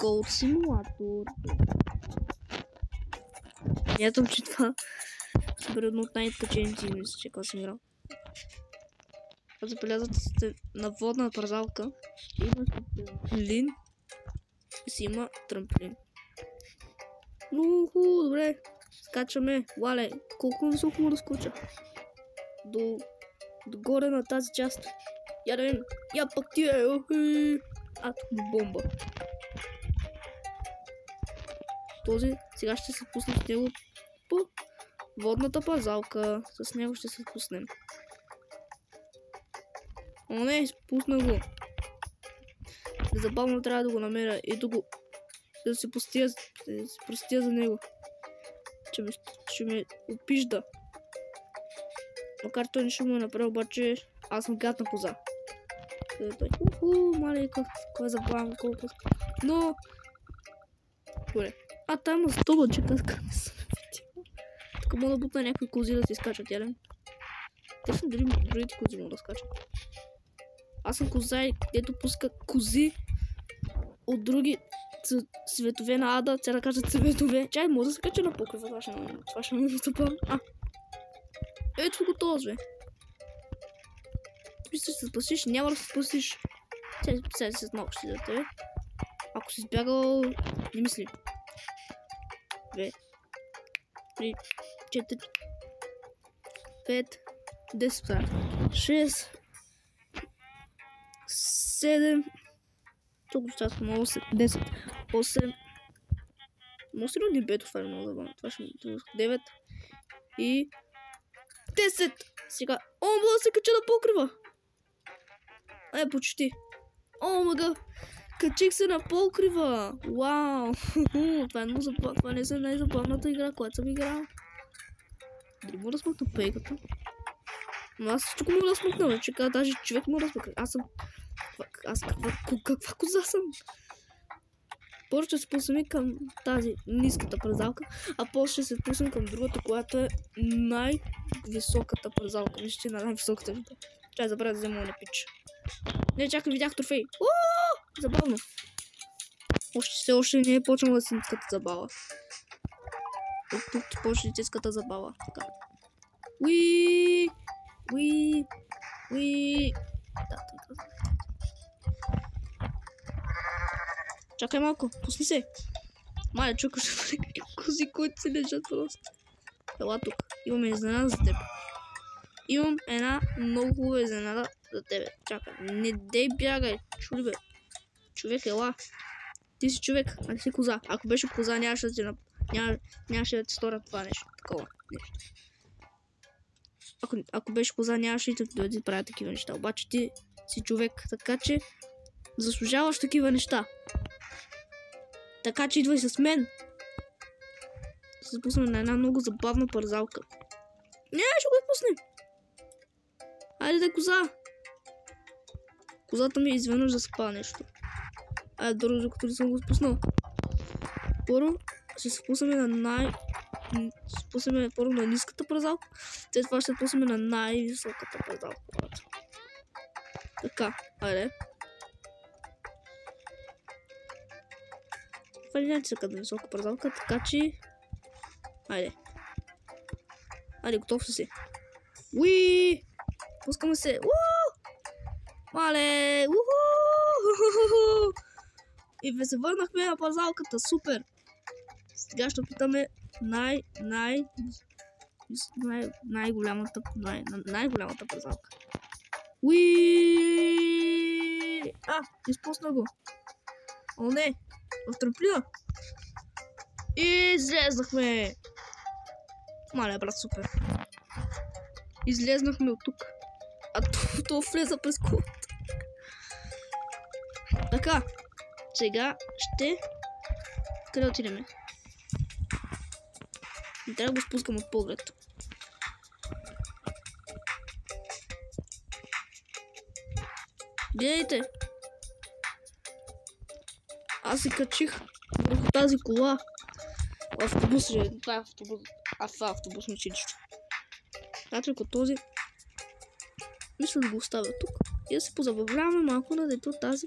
Gold Simulator. Смятам, че това ще бъде едно от най-качените игри, мисля, че когато съм играл. Забелязвате сте на водна парзалка. Има трамплин. И си има трамплин. Уху, добре. Скачаме. Вале, колко високо му да скоча? Догоре на тази част. Я да видим. Я пък ти е. Атомна бомба. Този сега ще се пусне с него по водната пазалка. С него ще се пуснем. О, не, спусна го. Забавно трябва да го намеря и да се простия за него. Че ме опижда. Макар той не ще му е направил, обаче аз съм гадна коза. Маленька, кой е забавно, колко. Но... Добре. Там има стълбъче, как не съм видял. Тук мога да бутна някои кози да си скачат, ялен. Те са дори другите кози мога да скачат. Аз съм коза, дето пуска кози от други цветове на ада, тя да кажа цветове. Чай, може да се кача на покрива, това ще ме забавно. Ето го този, бе. Мисля, че се спасиш, няма да се спасиш. Сега се много ще за тебе. Ако си избягал, не мисли. 2, 3, 4, 5, 10, 6, 7, толкова част на 8, 10, 8, може ли да бето, това е много забавно. Това ще 9 и 10. Сега, мога да се кача на покрива. Почти. Мага. Качих се на покрива. Вау. Това е много забавно. Това не е най-забавната игра, която съм играл. Дали мога да смъкна пейката? Но аз всичко мога да смъкна, вече даже човек мога да смъкна. Аз каква коза съм? Първо ще се пуснем към тази ниската пързалка, а после ще се пуснем към другата, която е най-високата пързалка. Мисля, че на най-високата вида. Чай, забравя да взема на пич. Не, чакай, видях трофей. Забавно. Все още не е почнала истинската забава. От тук почне истинската забава. Така. Уи. Да, така. Чакай малко, пусни се. Мале, чукаш кози, които се лежат просто. Ела тук. Имаме изненада за теб. Имам една много хубава изненада за тебе. Чакай, не дей бягай. Чули бе. Човек, ела. Ти си човек, а не си коза. Ако беше коза, нямаше да ти сторя това нещо. Такова нещо. Ако беше коза, нямаше да ти правя такива неща. Обаче ти си човек, така че заслужаваш такива неща. Така че идвай с мен. Да се пуснем на една много забавна парзалка. Не, ще го пуснем. Айде да коза. Козата ми изведнъж да спа нещо. Дори докато не съм го спуснал. Първо ще се пуснем на първо на ниската парзалка. След това ще се пуснем на най-високата парзалка. Така, айде. Това не е цъка да висока парзалка, така че... Айде. Айде, готов си. Уи! Пускаме се. Мале! И се върнахме на парзалката. Супер! Сега ще питаме най-голямата парзалка. Уи! Изпусна го. О, не! В трамплина. И излезнахме. Мале, брат, супер. Излезнахме от тук. То влеза през колата. Така. Сега ще... Къде отидеме? Не трябва да го спускам от поглед. Гледайте. Аз се качих върху тази кола. Автобус ли? Това е автобус. Това е автобусно училище. Значи ако този... Мисля да го оставя тук. И да се позабавляваме малко на дето тази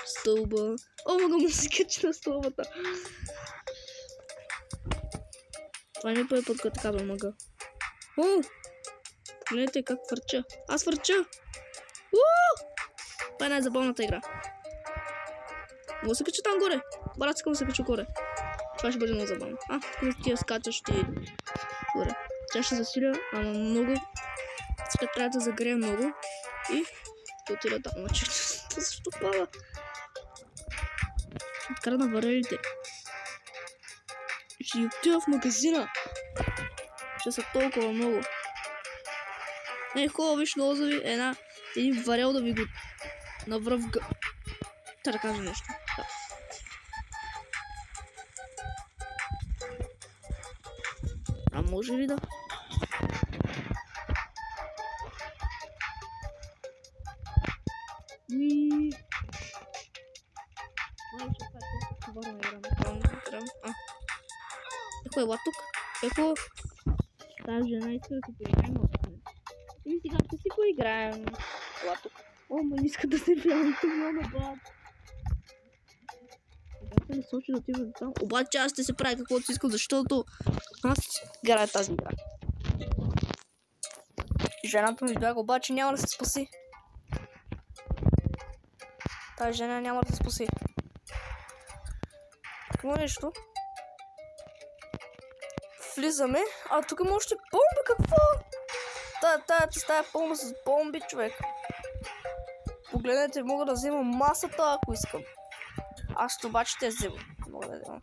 стълба. О, мога му се качи на столбата. Това не е първи път, като казвам мага. О! Гледайте как фърча. Аз фърча! Това е най-забавната игра. Мога да се кача там горе. Брат, искам да се кача горе. Това ще бъде много забавно. Тук тия скачащи горе. Тя ще засиля, ама много. Сега трябва да загрея много. И да отида там. Това също пада. Открадна варелите. Ще ги отида в магазина. Ще са толкова много. Хубаво, виж лозови, един варел да ви го навръвга. Трябва да кажа нещо. А може ли да? Еко е тук. Еко. Тази жена иска да си поиграем. И сега ще си поиграем. Ела тук. О, ма не иска да се пиям. Милиона бат. Сега се сочи да отивам там. Обаче аз ще се правя каквото си искам, защото аз играя тази игра. Жената ми бяга, обаче няма да се спаси. Тази жена няма да се спаси. Тук има нещо. Влизаме. А тук има още бомби, какво? Тая пълна с бомби, човек. Погледнете, мога да взема масата, ако искам. Аз ще обаче те взема. Мога да взема.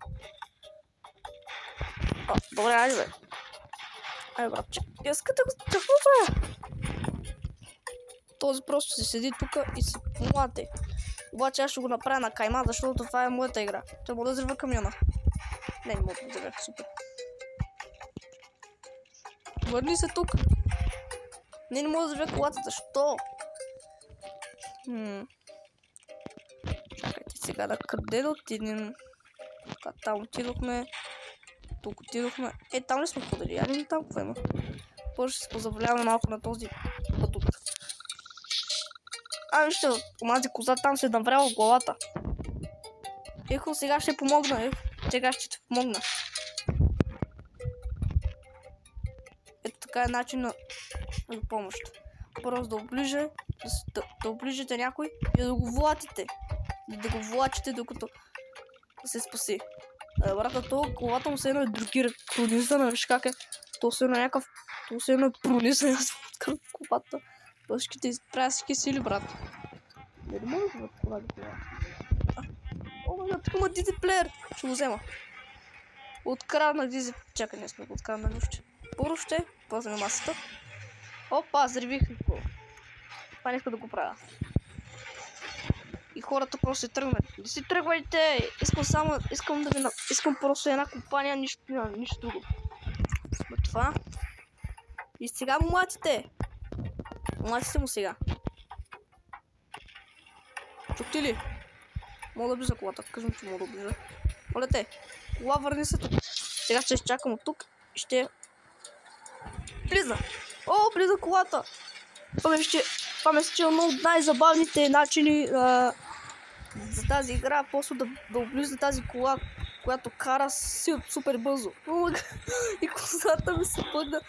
Добре, айде бе. Айде, братче. Искате го... Какво правя? Този просто си седи тук и си помлате. Обаче аз ще го направя на кайма, защото това е моята игра. Той мога да взрива камиона. Не мога да взрива. Супер. Върни се тук. Не мога да взрива колата. Защо? Чакайте сега да къде да отидем. Там отидохме. Тук отидохме. Там ли сме ходили? Я не там какво има? Първо ще се позабавляваме малко на този пътук. Вижте, омази коза там се навряла в главата. Ехо, сега ще помогна. Сега ще ти помогна. Ето така е начин на помощ. Просто да оближите някой и да го влатите. Да го влачите докато се спаси. Брата, това колата му се едно е другира. Пронизана, виж как е. То се е на някакъв... То се е на пронизана към колата. Пъшките изправя всички сили, брат. Не мога да бъде това да това. О, да, тук има Дизи плеер. Ще го взема. Откраднах Дизи... Чакай, не сме го откраднали още. Първо ще пазваме масата. Опа, взривих какво. Това не иска да го правя. И хората просто се тръгнат. Не си тръгвайте! Искам просто една компания, нищо друго. Това. И сега му млатите! Млатите му сега. Чухте ли? Мога да ближа колата. Казвам, че мога да ближа. Моля те, кола върни се тук. Сега ще изчакам от тук и ще... Близа! О, близа колата! Това ме ще едно от най-забавните начини за тази игра. Просто да облиза тази кола, която кара супер бързо. И козата ми се бъгна.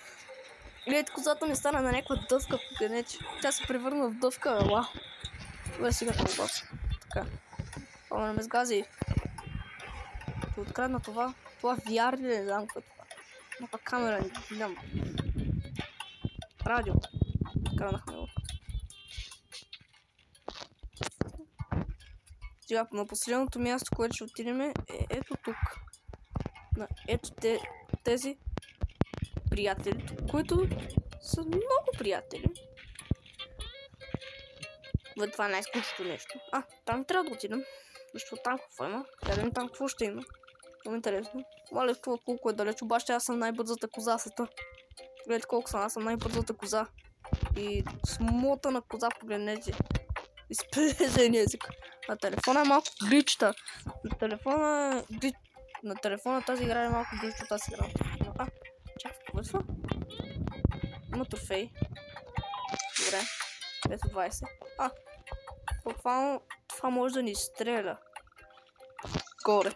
Гледайте, козата ми стана на някаква дъвка. Погледнете. Тя се превърна в дъвка. Ела. Добре, сега това. Така. Това не ме сгази. Ще открадна това. Това VR ли не знам какво е това. Но пак камера не гледам. Радио. Откраднахме го. Сега на последното място, което ще отидем е ето тук. Ето тези приятели, които са много приятели. Това е най-скучното нещо. Там трябва да отидем. Защото там какво има? Гледам там какво ще има. Много интересно. Мале това колко е далеч, обаче аз съм най-бързата коза в света. Гледайте колко съм, аз съм най-бързата коза. И смотана коза, погледнете. Изплезен език. На телефона е малко гличта. На телефона тази игра е малко гличта, тази игра. Чакай, какво е това? Има трофей. Добре. Ето 20. Това може да ни изстреля. отгоре.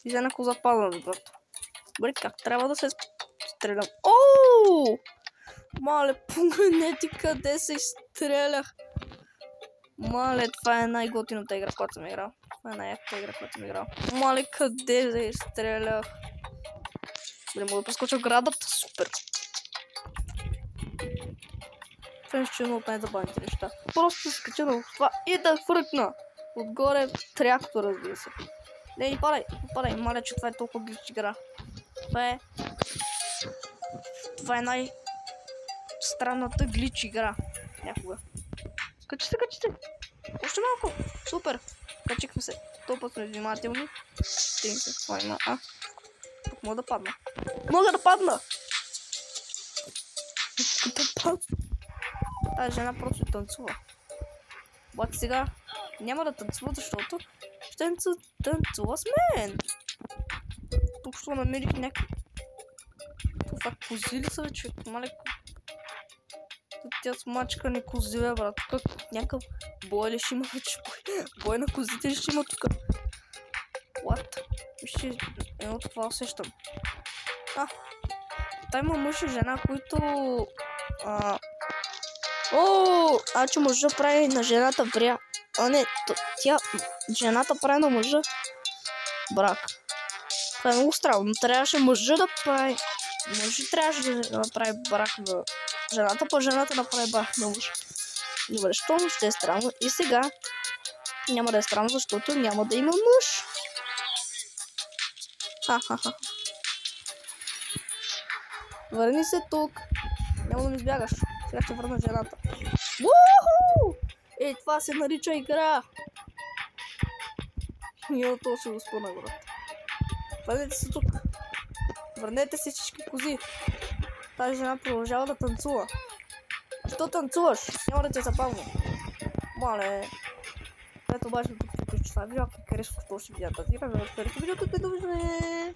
И една коза падна, брат. Добре, как трябва да се стрелям? Ооо! Мале, погледнете къде се изстрелях. Мале, това е най-готината игра, която съм играл. Това е най-яката игра, която съм играл. Мале, къде се изстрелях. Добре, мога да прескоча градата. Супер. Това ще е едно от най-забавните неща. Просто се скача на това и да фръкна. Отгоре трактор, разбира се. Не падай, маля, че това е толкова глич игра. Това е най-странната глич игра. Някога. Качи се. Още малко. Супер. Качихме се. Толкова сме внимателни. Стигнем се. Това има. Тук мога да падна. Мога да падна! Тази жена просто танцува. Обаче сега няма да танцува, защото ще танцува с мен. Тук що намерих някакви... Това кози ли са, вече? Малеко. Тя смачка не кози, брат. Тук някакъв бой ли ще има вече? Бой на козите ли ще има тук? What? Вижте, едно това усещам. Та има мъж и жена, които... че мъжа прави на жената бря. Не, жената прави на мъжа брак. Това е много странно, но трябваше мъжа да прави. Мъжът трябваше да направи брак на жената, па жената да прави брак на мъжа. Добре, що ще е странно? И сега няма да е странно, защото няма да има мъж. Върни се тук. Няма да ми избягаш. Сега ще върна жената. Уху! Това се нарича игра. То ще го спъна, брат. Върнете се тук. Върнете се всички кози. Тази жена продължава да танцува. Що танцуваш? Няма да те запалня. Мале. Ето обаче тук това видео, ако харесваш, какво ще видя тази игра. Довиждане.